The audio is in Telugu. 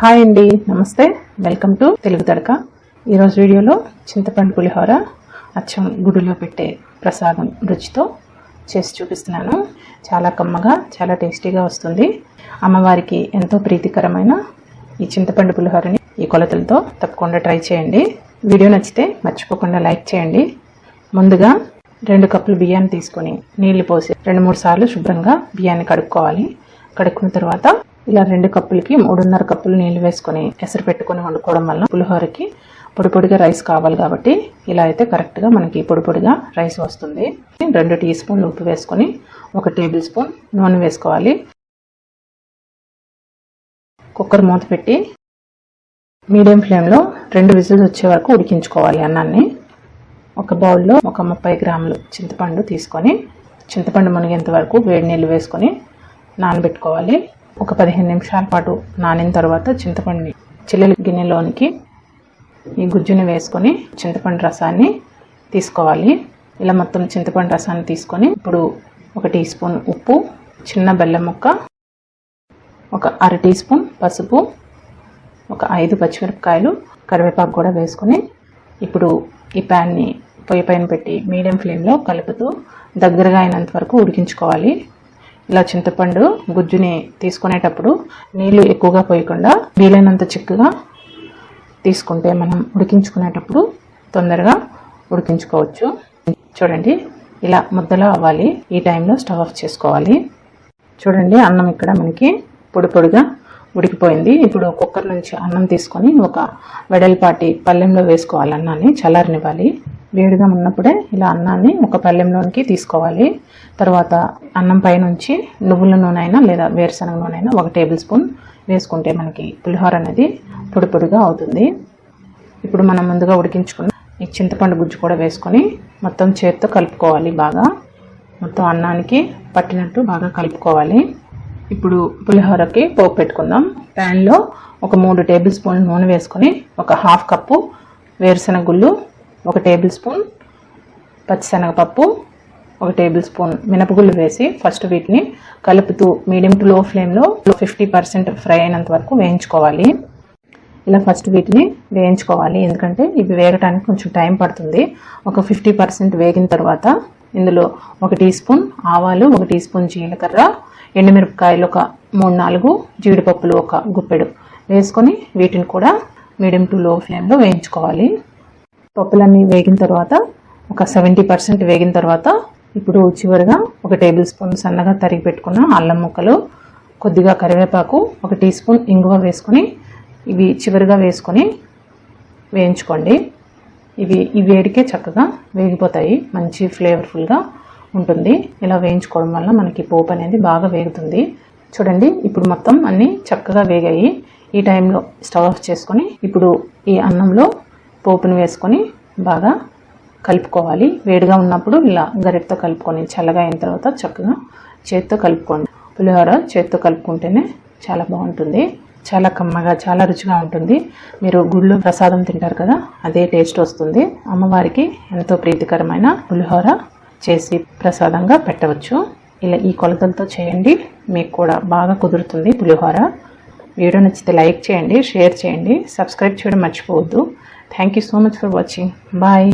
హాయ్ అండి, నమస్తే. Welcome to Telugu Thadaka. ఈరోజు వీడియోలో చింతపండు పులిహోర అచ్చం గుడిలో పెట్టే ప్రసాదం రుచితో చేసి చూపిస్తున్నాను. చాలా కమ్మగా, చాలా టేస్టీగా వస్తుంది. అమ్మవారికి ఎంతో ప్రీతికరమైన ఈ చింతపండు పులిహోరని ఈ కొలతలతో తప్పకుండా ట్రై చేయండి. వీడియో నచ్చితే మర్చిపోకుండా లైక్ చేయండి. ముందుగా 2 కప్పులు బియ్యాన్ని తీసుకొని నీళ్లు పోసి 2-3 సార్లు శుభ్రంగా బియ్యాన్ని కడుక్కోవాలి. కడుక్కున్న తర్వాత ఇలా 2 కప్పులకి 3.5 కప్పులు నీళ్లు వేసుకొని ఎసరు పెట్టుకొని వండుకోవడం వల్ల పులిహోరకి పొడి పొడిగా రైస్ కావాలి కాబట్టి ఇలా అయితే కరెక్ట్గా మనకి పొడి పొడిగా రైస్ వస్తుంది. 2 టీ స్పూన్లు ఉప్పు వేసుకొని 1 టేబుల్ స్పూన్ నూనె వేసుకోవాలి. కుక్కర్ మూత పెట్టి మీడియం ఫ్లేమ్లో 2 విజిల్స్ వచ్చే వరకు ఉడికించుకోవాలి అన్నాన్ని. ఒక బౌల్లో 30 గ్రాములు చింతపండు తీసుకొని చింతపండు మునిగేంత వరకు వేడి నీళ్ళు వేసుకొని నానబెట్టుకోవాలి. ఒక 15 నిమిషాల పాటు నానిన తర్వాత చింతపండుని చిల్లుల గిన్నెలోనికి ఈ గుజ్జుని వేసుకొని చింతపండు రసాన్ని తీసుకోవాలి. ఇలా మొత్తం చింతపండు రసాన్ని తీసుకొని ఇప్పుడు 1 టీ స్పూన్ ఉప్పు, చిన్న బెల్లం ముక్క, ఒక 1/2 టీ స్పూన్ పసుపు, ఒక 5 పచ్చిమిరపకాయలు, కరివేపాకు కూడా వేసుకొని ఇప్పుడు ఈ ప్యాన్ని పొయ్యి పైన పెట్టి మీడియం ఫ్లేమ్లో కలుపుతూ దగ్గరగా అయినంత వరకు ఉడికించుకోవాలి. ఇలా చింతపండు గుజ్జుని తీసుకునేటప్పుడు నీళ్లు ఎక్కువగా పోయకుండా వీలైనంత చిక్కగా తీసుకుంటే మనం ఉడికించుకునేటప్పుడు తొందరగా ఉడికించుకోవచ్చు. చూడండి, ఇలా ముద్దలా అవ్వాలి. ఈ టైంలో స్టవ్ ఆఫ్ చేసుకోవాలి. చూడండి, అన్నం ఇక్కడ మనకి పొడి పొడిగా ఉడికిపోయింది. ఇప్పుడు కుక్కర్ నుంచి అన్నం తీసుకొని ఒక వెడల్పాటి పళ్ళెంలో వేసుకోవాలి. అన్నాన్ని చల్లారనివ్వాలి. వేడిగా ఉన్నప్పుడే ఇలా అన్నాన్ని ఒక పళ్ళెంలోనికి తీసుకోవాలి. తర్వాత అన్నం పైనుంచి నువ్వుల నూనె అయినా లేదా వేరుశనగ నూనె అయినా 1 టేబుల్ స్పూన్ వేసుకుంటే మనకి పులిహోర అనేది పొడి పొడిగా అవుతుంది. ఇప్పుడు మనం ముందుగా ఉడికించుకున్న ఈ చింతపండు గుజ్జు కూడా వేసుకొని మొత్తం చేతితో కలుపుకోవాలి. బాగా మొత్తం అన్నానికి పట్టినట్టు బాగా కలుపుకోవాలి. ఇప్పుడు పులిహోరకి పోపు పెట్టుకుందాం. ప్యాన్లో ఒక 3 టేబుల్ స్పూన్ నూనె వేసుకొని ఒక 1/2 కప్పు వేరుశనగ గుళ్ళు, 1 టేబుల్ స్పూన్ పచ్చిశనగపప్పు, 1 టేబుల్ స్పూన్ మినపగుళ్ళు వేసి ఫస్ట్ వీటిని కలుపుతూ మీడియం టు లో ఫ్లేమ్లో 50% ఫ్రై అయినంత వరకు వేయించుకోవాలి. ఇలా ఫస్ట్ వీటిని వేయించుకోవాలి, ఎందుకంటే ఇవి వేగటానికి కొంచెం టైం పడుతుంది. ఒక 50% వేగిన తర్వాత ఇందులో 1 టీ స్పూన్ ఆవాలు, 1 టీ స్పూన్ జీలకర్ర, ఎండుమిరపకాయలు ఒక 3-4, జీడిపప్పులు ఒక గుప్పెడు వేసుకొని వీటిని కూడా మీడియం టు లో ఫ్లేమ్లో వేయించుకోవాలి. పప్పులన్నీ వేగిన తర్వాత ఒక 70% వేగిన తర్వాత ఇప్పుడు చివరిగా 1 టేబుల్ స్పూన్ సన్నగా తరిగి పెట్టుకున్న అల్లం ముక్కలు, కొద్దిగా కరివేపాకు, 1 టీ స్పూన్ ఇంగువ వేసుకొని ఇవి చివరిగా వేసుకొని వేయించుకోండి. ఇవి ఈ వేడికే చక్కగా వేగిపోతాయి, మంచి ఫ్లేవర్ఫుల్గా ఉంటుంది. ఇలా వేయించుకోవడం వల్ల మనకి పోపు అనేది బాగా వేగుతుంది. చూడండి, ఇప్పుడు మొత్తం అన్నీ చక్కగా వేగాయి. ఈ టైంలో స్టవ్ ఆఫ్ చేసుకొని ఇప్పుడు ఈ అన్నంలో పోపును వేసుకొని బాగా కలుపుకోవాలి. వేడిగా ఉన్నప్పుడు ఇలా గరిటతో కలుపుకొని చల్లగా అయిన తర్వాత చక్కగా చేతితో కలుపుకోండి. పులిహోర చేతితో కలుపుకుంటేనే చాలా బాగుంటుంది. చాలా కమ్మగా, చాలా రుచిగా ఉంటుంది. మీరు గుళ్ళో ప్రసాదం తింటారు కదా, అదే టేస్ట్ వస్తుంది. అమ్మవారికి ఎంతో ప్రీతికరమైన పులిహోర చేసి ప్రసాదంగా పెట్టవచ్చు. ఇలా ఈ కొలతలతో చేయండి, మీకు కూడా బాగా కుదురుతుంది పులిహోర. వీడియో నచ్చితే లైక్ చేయండి, షేర్ చేయండి, సబ్స్క్రైబ్ చేయడం మర్చిపోవద్దు. Thank you so much for watching. Bye.